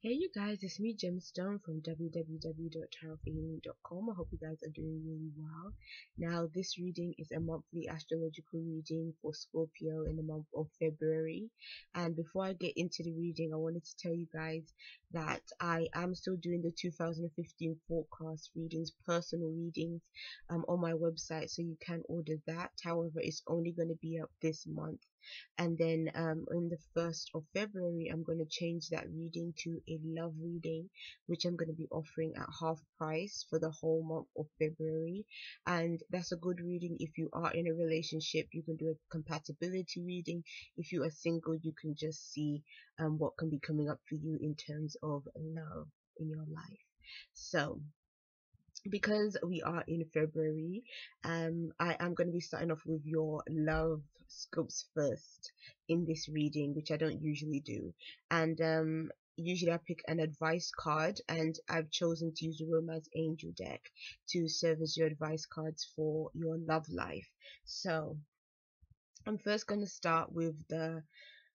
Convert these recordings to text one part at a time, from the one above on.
Hey you guys, it's me Gemstone from www.tarothealing.com. I hope you guys are doing really well. Now this reading is a monthly astrological reading for Scorpio in the month of February. And before I get into the reading, I wanted to tell you guys that I am still doing the 2015 forecast readings, personal readings on my website, so you can order that. However, it's only going to be up this month. And then on the 1st of February, I'm going to change that reading to a love reading, which I'm going to be offering at half price for the whole month of February. And that's a good reading if you are in a relationship. You can do a compatibility reading. If you are single, you can just see what can be coming up for you in terms of love in your life. So because we are in February, I am going to be starting off with your love scopes first in this reading, which I don't usually do. And usually I pick an advice card, and I've chosen to use the Romance Angel deck to serve as your advice cards for your love life. So I'm first going to start with the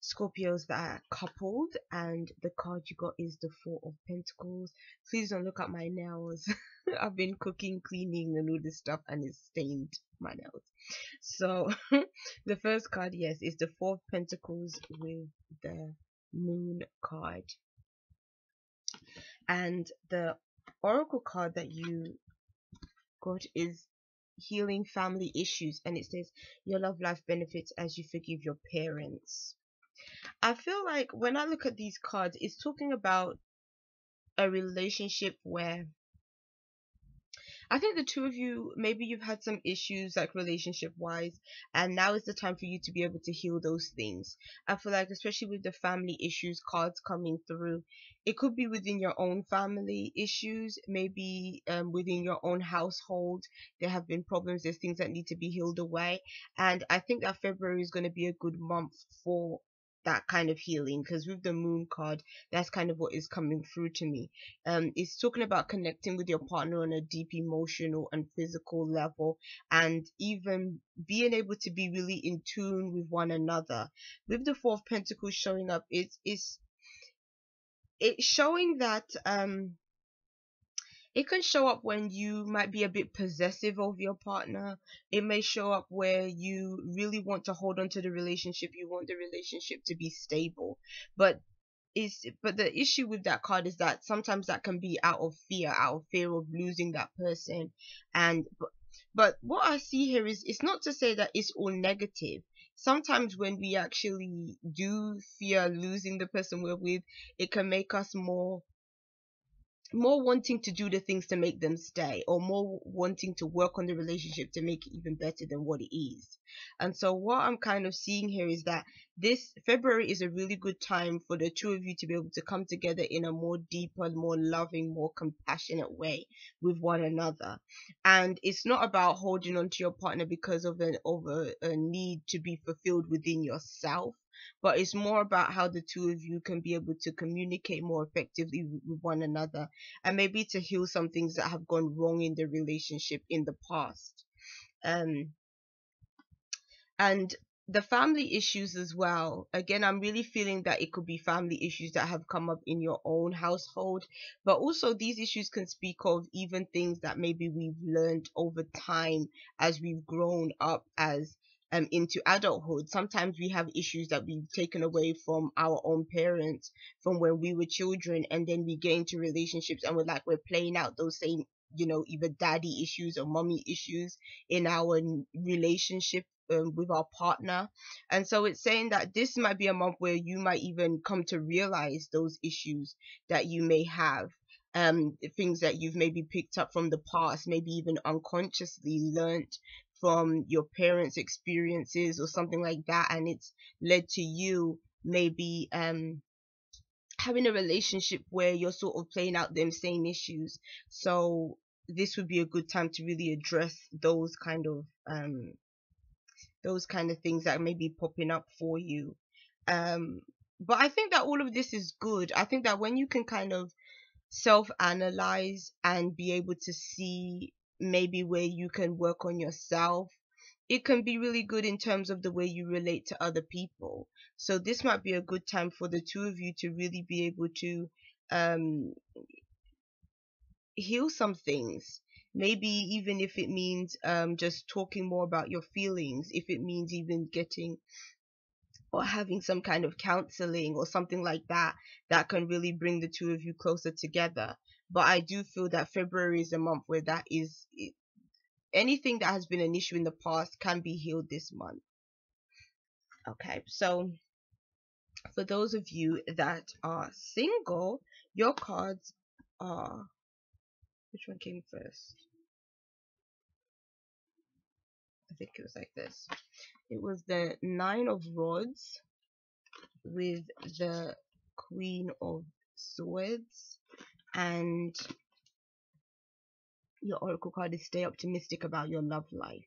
Scorpios that are coupled, and the card you got is the Four of Pentacles. Please don't look at my nails. I've been cooking, cleaning, and all this stuff, and it's stained my nails. So the first card, yes, is the Four of Pentacles with the Moon card, and the Oracle card that you got is Healing Family Issues, and it says your love life benefits as you forgive your parents. I feel like when I look at these cards, it's talking about a relationship where I think the two of you, maybe you've had some issues like relationship wise, and now is the time for you to be able to heal those things. I feel like, especially with the family issues cards coming through, it could be within your own family issues, maybe within your own household. There have been problems, there's things that need to be healed away, and I think that February is going to be a good month for that kind of healing, because with the Moon card, that's kind of what is coming through to me. It's talking about connecting with your partner on a deep emotional and physical level, and even being able to be really in tune with one another. With the Four of Pentacles showing up, it's showing that it can show up when you might be a bit possessive of your partner. It may show up where you really want to hold on to the relationship. You want the relationship to be stable. But the issue with that card is that sometimes that can be out of fear of losing that person. And but what I see here is, it's not to say that it's all negative. Sometimes when we actually do fear losing the person we're with, it can make us more wanting to do the things to make them stay, or more wanting to work on the relationship to make it even better than what it is. And so what I'm kind of seeing here is that this February is a really good time for the two of you to be able to come together in a more deeper, more loving, more compassionate way with one another. And it's not about holding on to your partner because of a need to be fulfilled within yourself, but it's more about how the two of you can be able to communicate more effectively with one another, and maybe to heal some things that have gone wrong in the relationship in the past. And the family issues as well, again, I'm really feeling that it could be family issues that have come up in your own household, but also these issues can speak of even things that maybe we've learned over time as we've grown up as into adulthood. Sometimes we have issues that we've taken away from our own parents from when we were children, and then we get into relationships and we're playing out those same, either daddy issues or mommy issues in our relationship with our partner. And so it's saying that this might be a month where you might even come to realize those issues that you may have, things that you've maybe picked up from the past, maybe even unconsciously learnt from your parents' experiences or something like that, and it's led to you maybe having a relationship where you're sort of playing out them same issues. So this would be a good time to really address those kind of things that may be popping up for you. But I think that all of this is good. I think that when you can kind of self-analyze and be able to see maybe where you can work on yourself, it can be really good in terms of the way you relate to other people. So this might be a good time for the two of you to really be able to um heal some things. Maybe even if it means just talking more about your feelings, if it means even getting or having some kind of counseling or something like that, that can really bring the two of you closer together. But I do feel that February is a month where that is anything that has been an issue in the past can be healed this month. Okay, so for those of you that are single, your cards are, which one came first? I think it was like this. It was the Nine of Rods with the Queen of Swords, and your oracle card is stay optimistic about your love life.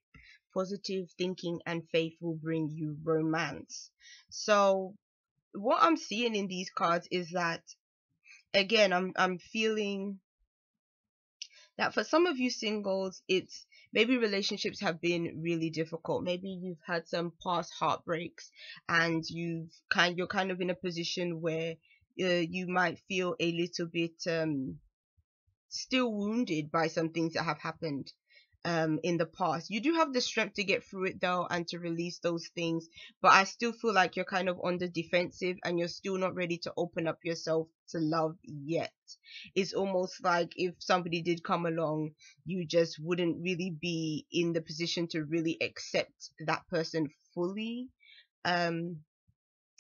Positive thinking and faith will bring you romance. So what I'm seeing in these cards is that, again, I'm feeling that for some of you singles, it's maybe relationships have been really difficult. Maybe you've had some past heartbreaks, and you're kind of in a position where you might feel a little bit still wounded by some things that have happened in the past. You do have the strength to get through it though, and to release those things, but I still feel like you're kind of on the defensive, and you're still not ready to open up yourself to love yet. It's almost like if somebody did come along, you just wouldn't really be in the position to really accept that person fully. Um,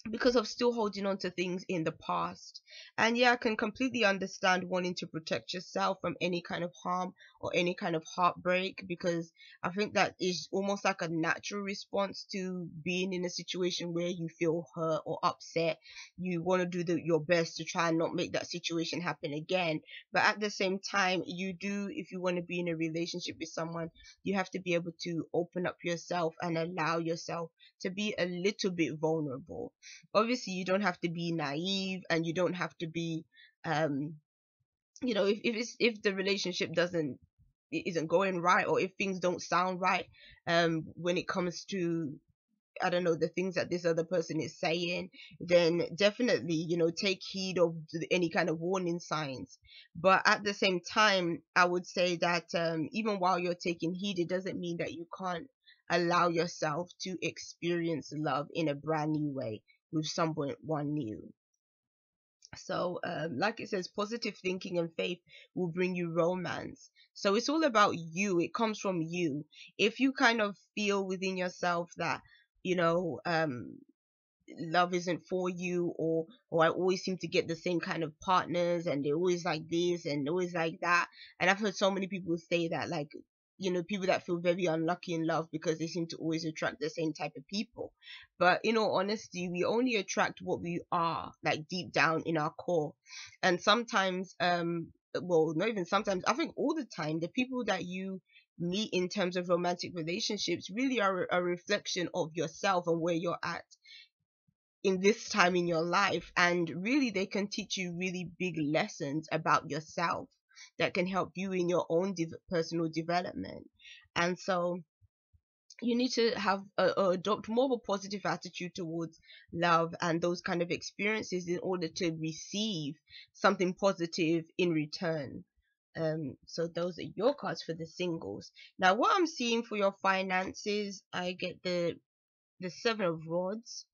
because of still holding on to things in the past. And yeah, I can completely understand wanting to protect yourself from any kind of harm or any kind of heartbreak, because I think that is almost like a natural response to being in a situation where you feel hurt or upset. You want to do your best to try and not make that situation happen again. But at the same time, you do, if you want to be in a relationship with someone, you have to be able to open up yourself and allow yourself to be a little bit vulnerable. Obviously, you don't have to be naive, and you don't have to be um if the relationship isn't going right, or if things don't sound right when it comes to, I don't know, the things that this other person is saying, then definitely, take heed of any kind of warning signs. But at the same time, I would say that even while you're taking heed, it doesn't mean that you can't allow yourself to experience love in a brand new way with someone new. So, like it says, positive thinking and faith will bring you romance. So it's all about you. It comes from you. If you kind of feel within yourself that, you know, love isn't for you, or I always seem to get the same kind of partners, and they're always like this and always like that. And I've heard so many people say that, like, people that feel very unlucky in love because they seem to always attract the same type of people. But in all honesty, we only attract what we are, like, deep down in our core. And sometimes, well, not even sometimes, I think all the time, the people that you meet in terms of romantic relationships really are a reflection of yourself and where you're at in this time in your life. And really, they can teach you really big lessons about yourself that can help you in your own personal development. And so you need to have adopt more of a positive attitude towards love and those kind of experiences in order to receive something positive in return. So those are your cards for the singles. Now, what I'm seeing for your finances, I get the Seven of Rods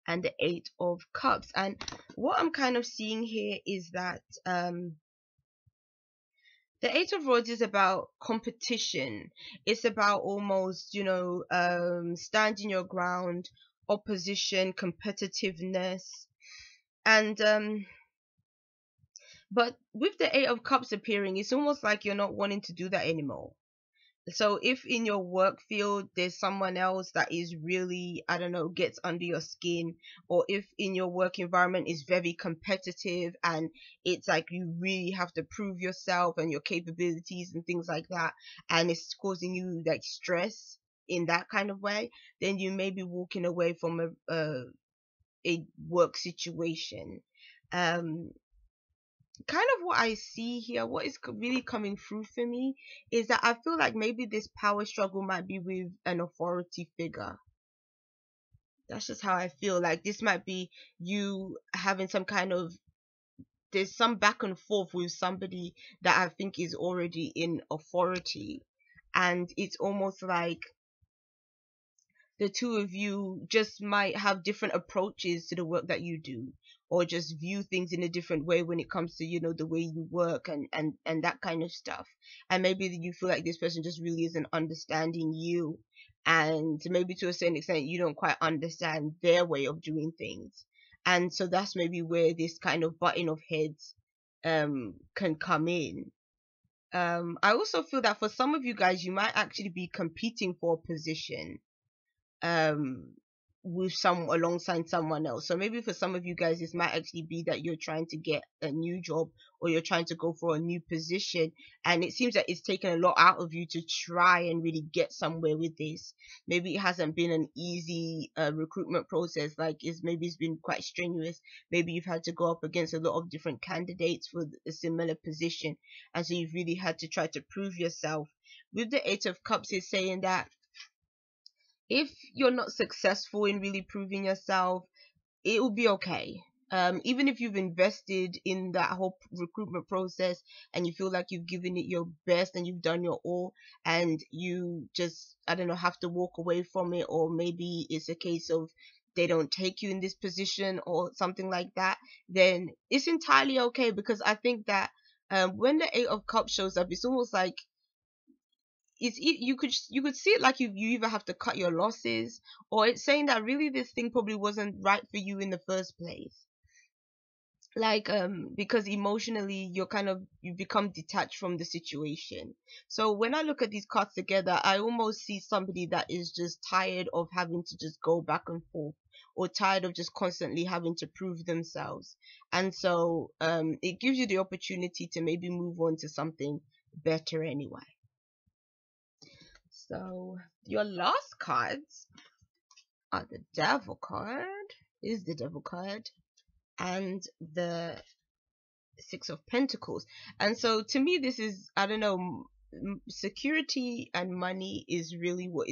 and the Eight of Cups. And what I'm kind of seeing here is that the Eight of Rods is about competition. It's about almost, standing your ground, opposition, competitiveness. And but with the Eight of Cups appearing, it's almost like you're not wanting to do that anymore. So if in your work field there's someone else that is really, I don't know, gets under your skin, or if in your work environment is very competitive and it's like you really have to prove yourself and your capabilities and things like that, and it's causing you like stress in that kind of way, then you may be walking away from a work situation. um Kind of what I see here, what is really coming through for me, is that I feel like maybe this power struggle might be with an authority figure. That's just how I feel. Like this might be you having some kind of there's some back and forth with somebody that I think is already in authority, and it's almost like the two of you just might have different approaches to the work that you do, or just view things in a different way when it comes to, the way you work, and that kind of stuff. And maybe you feel like this person just really isn't understanding you, and maybe to a certain extent you don't quite understand their way of doing things. And so that's maybe where this kind of butting of heads can come in. I also feel that for some of you guys, you might actually be competing for a position um with some alongside someone else. So maybe for some of you guys, this might actually be that you're trying to get a new job, or you're trying to go for a new position, and it seems that it's taken a lot out of you to try and really get somewhere with this. Maybe it hasn't been an easy recruitment process. Like, maybe it's been quite strenuous. Maybe you've had to go up against a lot of different candidates for a similar position, and so you've really had to try to prove yourself. With the Eight of Cups, is saying that if you're not successful in really proving yourself, it will be okay. Even if you've invested in that whole recruitment process and you feel like you've given it your best and you've done your all, and you just, I don't know, have to walk away from it, or maybe it's a case of they don't take you in this position or something like that, then it's entirely okay. Because I think that when the Eight of Cups shows up, it's almost like you could see it like you either have to cut your losses, or it's saying that really this thing probably wasn't right for you in the first place. Like, because emotionally you become detached from the situation. So when I look at these cards together, I almost see somebody that is just tired of having to just go back and forth, or tired of just constantly having to prove themselves. And so it gives you the opportunity to maybe move on to something better anyway. So your last cards are the Devil card, is the Devil card, and the Six of Pentacles. And so to me, this is, I don't know, security and money is really what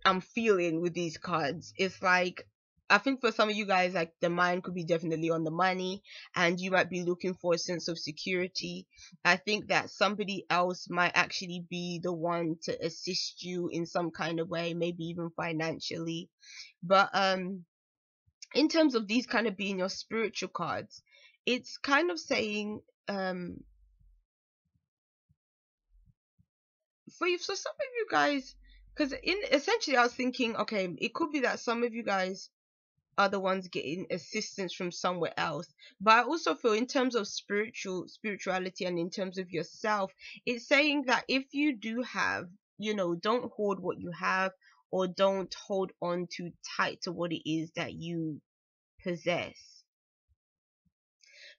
I'm feeling with these cards. It's like, I think for some of you guys, like, the mind could be definitely on the money, and you might be looking for a sense of security. I think that somebody else might actually be the one to assist you in some kind of way, maybe even financially. But in terms of these kind of being your spiritual cards, it's kind of saying for some of you guys, because essentially I was thinking, okay, it could be that some of you guys are the ones getting assistance from somewhere else. But I also feel, in terms of spirituality and in terms of yourself, it's saying that if you do have, don't hoard what you have, or don't hold on too tight to what it is that you possess.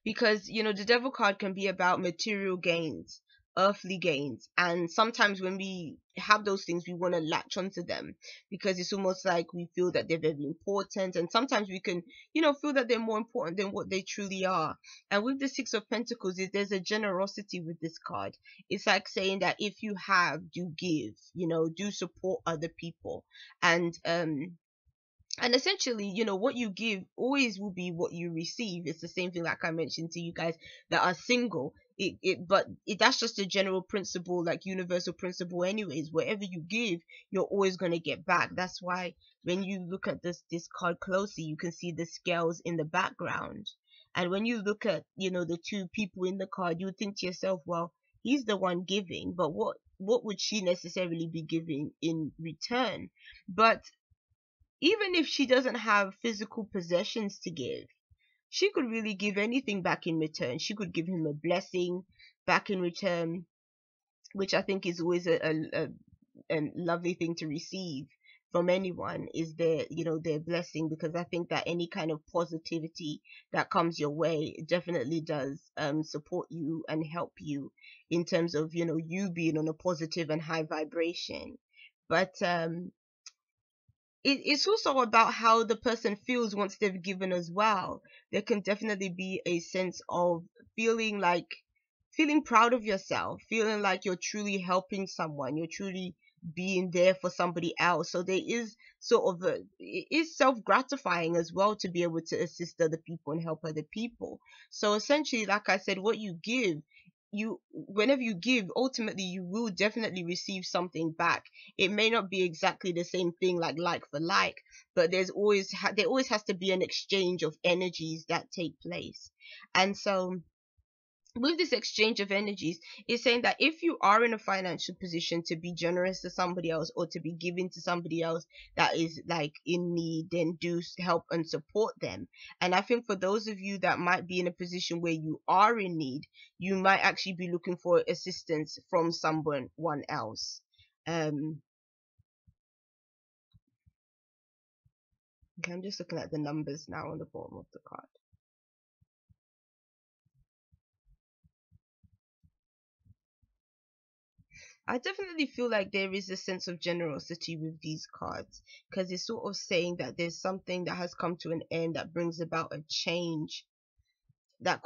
Because the Devil card can be about material gains, earthly gains, and sometimes when we have those things, we want to latch onto them because it's almost like we feel that they're very important, and sometimes we can feel that they're more important than what they truly are. And with the Six of Pentacles, there's a generosity with this card. It's like saying that if you have, do give, do support other people. And essentially, what you give always will be what you receive. It's the same thing, like I mentioned to you guys that are single. That's just a general principle, like universal principle anyways. Whatever you give, you're always going to get back. That's why when you look at this card closely, you can see the scales in the background. And when you look at, the two people in the card, you would think to yourself, well, he's the one giving, but what would she necessarily be giving in return? But even if she doesn't have physical possessions to give, she could really give anything back in return. She could give him a blessing back in return, which I think is always a lovely thing to receive from anyone, is their blessing. Because I think that any kind of positivity that comes your way definitely does support you and help you in terms of you being on a positive and high vibration. But it's also about how the person feels once they've given as well. There can definitely be a sense of feeling proud of yourself, feeling like you're truly helping someone, you're truly being there for somebody else. So there is sort of it is self-gratifying as well to be able to assist other people and help other people. So essentially, like I said, what you give, you whenever you give, ultimately you will definitely receive something back. It may not be exactly the same thing, like for like, but there always has to be an exchange of energies that take place. And so with this exchange of energies, is saying that if you are in a financial position to be generous to somebody else, or to be giving to somebody else that is like in need, then do help and support them. And I think for those of you that might be in a position where you are in need, you might actually be looking for assistance from someone else. um okay, I'm just looking at the numbers now on the bottom of the card. I definitely feel like there is a sense of generosity with these cards, because it's sort of saying that there's something that has come to an end that brings about a change, that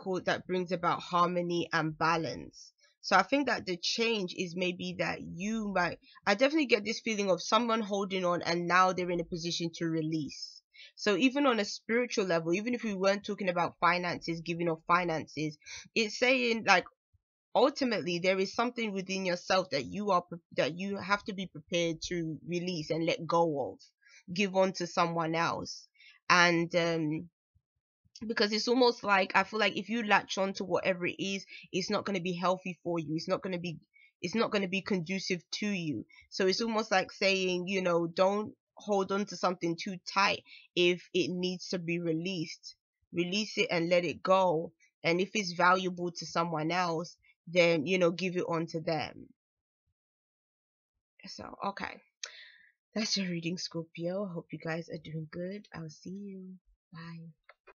brings about harmony and balance. So I think that the change is maybe that you might, I definitely get this feeling of someone holding on and now they're in a position to release. So even on a spiritual level, even if we weren't talking about finances, giving of finances, it's saying like ultimately there is something within yourself that that you have to be prepared to release and let go of, give on to someone else. And because it's almost like, I feel like if you latch on to whatever it is, it's not going to be healthy for you, it's not going to be conducive to you. So it's almost like saying, don't hold on to something too tight. If it needs to be released, release it and let it go. And if it's valuable to someone else, then give it on to them. So okay, that's your reading, Scorpio. I hope you guys are doing good. I'll see you. Bye.